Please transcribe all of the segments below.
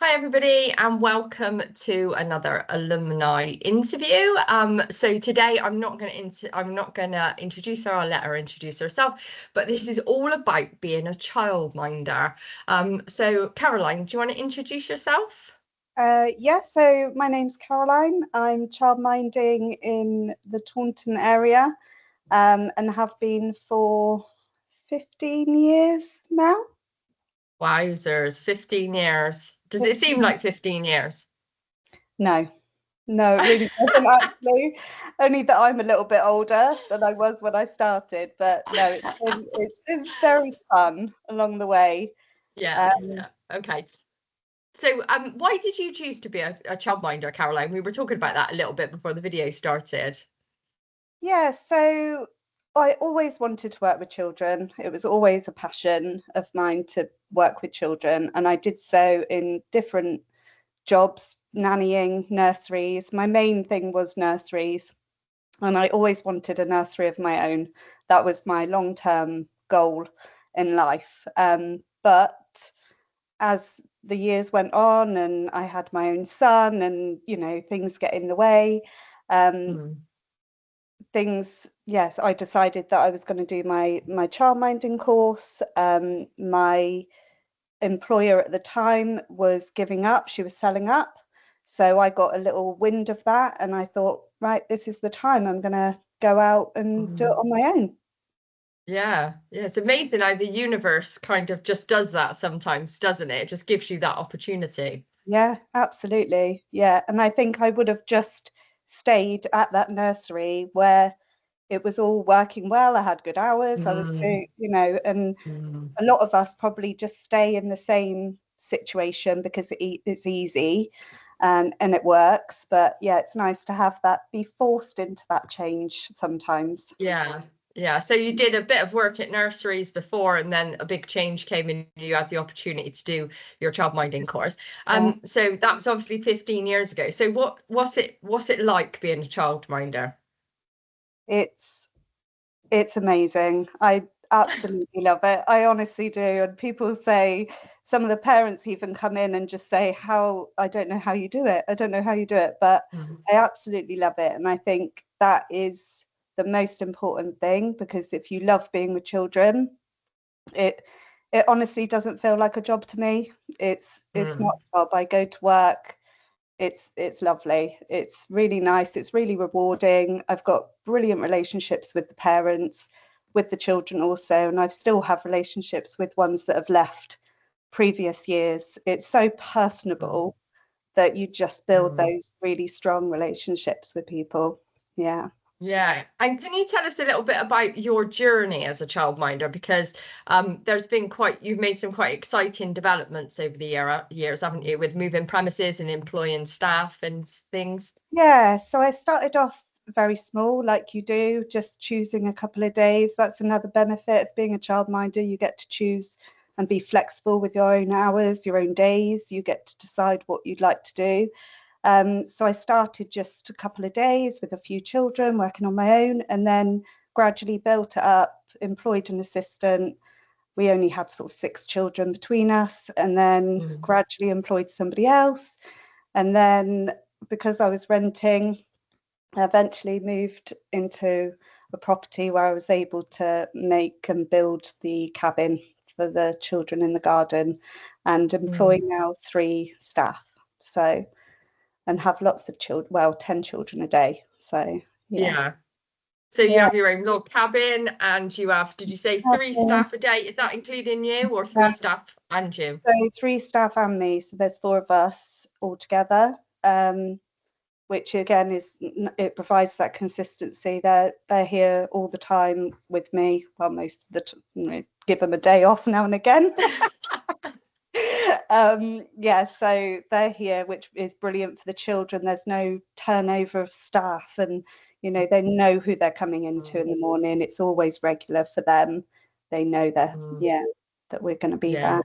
Hi everybody, and welcome to another alumni interview. So today I'm not going to introduce her. I'll let her introduce herself. But this is all about being a childminder. So Caroline, do you want to introduce yourself? So my name's Caroline. I'm childminding in the Taunton area and have been for 15 years now. Wowzers, 15 years. Does it seem 15 like 15 years? No, no, it really doesn't actually. Only that I'm a little bit older than I was when I started. But no, it's been very fun along the way. Yeah, Um, yeah. Okay. So why did you choose to be a childminder, Caroline? We were talking about that a little bit before the video started. Yeah, so I always wanted to work with children. It was always a passion of mine to work with children, and I did so in different jobs, nannying, nurseries. My main thing was nurseries, and I always wanted a nursery of my own. That was my long-term goal in life. But as the years went on and I had my own son and, things get in the way, um, Mm. yes, I decided that I was going to do my childminding course. My employer at the time was giving up, she was selling up, so I got a little wind of that and I thought, right, this is the time. I'm going to go out and do it Mm. on my own. Yeah, it's amazing how the universe kind of just does that sometimes, doesn't it? It just gives you that opportunity. Yeah, absolutely. Yeah, and I think I would have just stayed at that nursery where it was all working well. I had good hours. I was Mm, doing, and mm, a lot of us probably just stay in the same situation because it's easy and it works. But yeah, it's nice to have that, be forced into that change sometimes. yeah, yeah. So you did a bit of work at nurseries before, and then a big change came in. You had the opportunity to do your childminding course. Yeah, So that was obviously 15 years ago. So what's it like being a childminder? it's it's amazing. I absolutely love it. I honestly do. And people say, some of the parents even come in and just say, how, I don't know how you do it. I don't know how you do it, but Mm, I absolutely love it. And I think that is the most important thing, because if you love being with children, it it honestly doesn't feel like a job to me. It's not mm, a job. I go to work. It's lovely. It's really nice. It's really rewarding. I've got brilliant relationships with the parents, with the children also, and I still have relationships with ones that have left previous years. It's so mm, personable that you just build mm. those really strong relationships with people. Yeah. Yeah, and can you tell us a little bit about your journey as a childminder? Because you've made some quite exciting developments over the years, haven't you, with moving premises and employing staff and things? Yeah, so I started off very small, like you do, just choosing a couple of days. That's another benefit of being a childminder. You get to choose and be flexible with your own hours, your own days. You get to decide what you'd like to do. So I started just a couple of days with a few children, working on my own, and then gradually built it up, employed an assistant. We only had sort of 6 children between us, and then Mm, gradually employed somebody else. And then, because I was renting, I eventually moved into a property where I was able to make and build the cabin for the children in the garden, and employ mm. now 3 staff. So, and have lots of children, well, 10 children a day. So, yeah. Yeah. So you Yeah. have your own log cabin and you have, did you say 3 staff a day? Is that including you or 3 staff and you? So 3 staff and me. So there's 4 of us all together. Which again it provides that consistency. They're here all the time with me. Well, most of give them a day off now and again. Yeah, so they're here, which is brilliant for the children. There's no turnover of staff, and they know who they're coming into in Mm, the morning. It's always regular for them. They know that, mm. yeah, that we're going to be Yeah. there.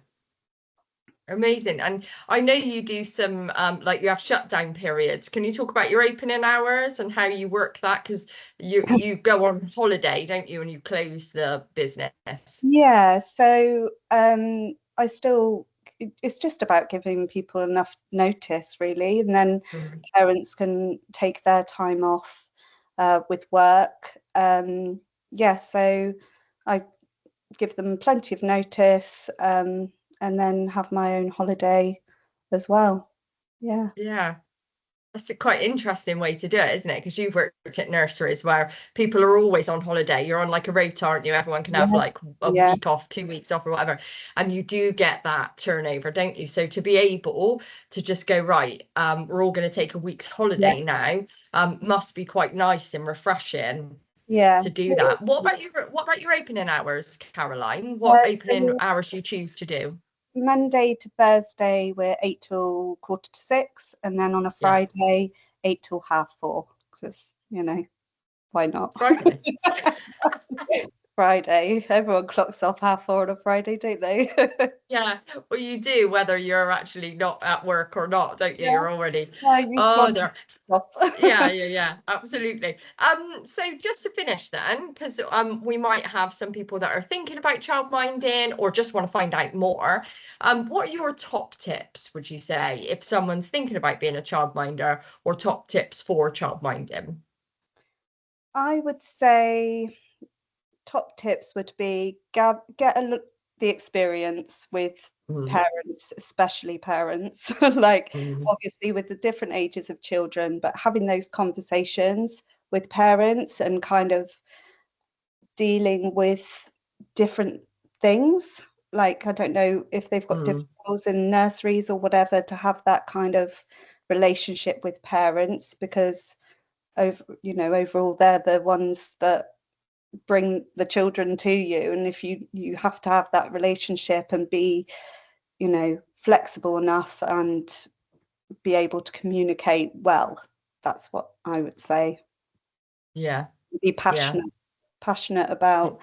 Amazing. And I know you do some like you have shutdown periods. Can you talk about your opening hours and how you work that? Because you go on holiday, don't you, and you close the business. Yeah, so I still it's just about giving people enough notice, really, and then parents can take their time off with work. Yeah, so I give them plenty of notice, and then have my own holiday as well. Yeah. That's a quite interesting way to do it, isn't it? Because you've worked at nurseries where people are always on holiday. You're on like a rota, aren't you? Everyone can have like a week off, 2 weeks off, or whatever. And you do get that turnover, don't you? So to be able to just go, right, we're all going to take a week's holiday now, must be quite nice and refreshing to do that. What about your opening hours, Caroline? What opening hours do you choose to do? Monday to Thursday we're 8 till 5:45, and then on a Friday 8 till 4:30, because why not? Friday. Friday, everyone clocks off 4:30 on a Friday, don't they? Yeah, well, you do, whether you're actually not at work or not, don't you? You're already yeah, absolutely. So just to finish then, because we might have some people that are thinking about childminding or just want to find out more. What are your top tips, would you say, if someone's thinking about being a childminder, or top tips for childminding? I would say top tips would be get the experience with parents, especially parents, like obviously with the different ages of children, but having those conversations with parents and kind of dealing with different things. Like, I don't know if they've got different roles in nurseries or whatever, to have that kind of relationship with parents, because overall they're the ones that bring the children to you, and if you have to have that relationship and be flexible enough and be able to communicate well. That's what I would say. Be passionate about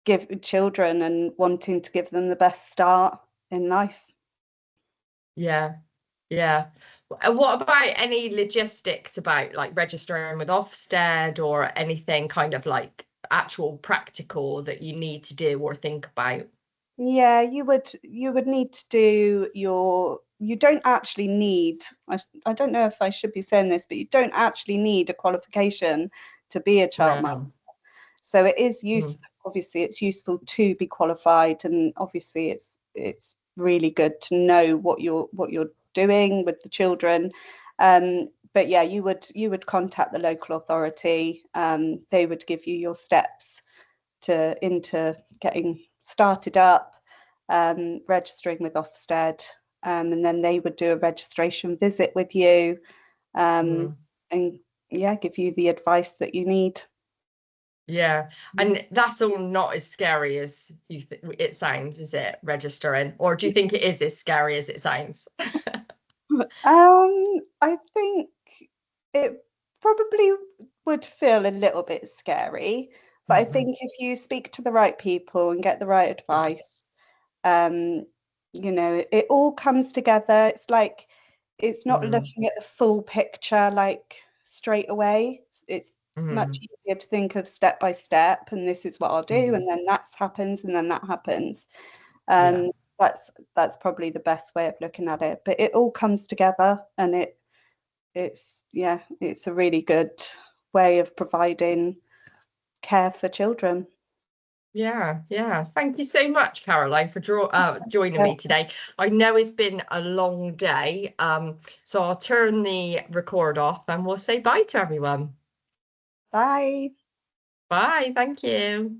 give children and wanting to give them the best start in life. What about any logistics about like registering with Ofsted, or anything kind of like actual practical that you need to do or think about? Yeah, you would need to do you don't actually need, I don't know if I should be saying this, but you don't actually need a qualification to be a childminder. So it is useful, obviously it's useful to be qualified, and obviously it's really good to know what you're doing with the children. But yeah, you would contact the local authority. They would give you your steps into getting started up, registering with Ofsted, and then they would do a registration visit with you, and give you the advice that you need. And that's all not as scary as it sounds, is it, registering? Or do you think it is as scary as it sounds? I think it probably would feel a little bit scary, but I think if you speak to the right people and get the right advice, it all comes together. It's like, it's not looking at the full picture like straight away. It's much easier to think of step by step, and this is what I'll do, and then that happens, and then that happens. That's probably the best way of looking at it. But it all comes together, and it's a really good way of providing care for children. Thank you so much, Caroline, for joining me today. I know it's been a long day, so I'll turn the record off and we'll say bye to everyone. Bye. Bye, thank you.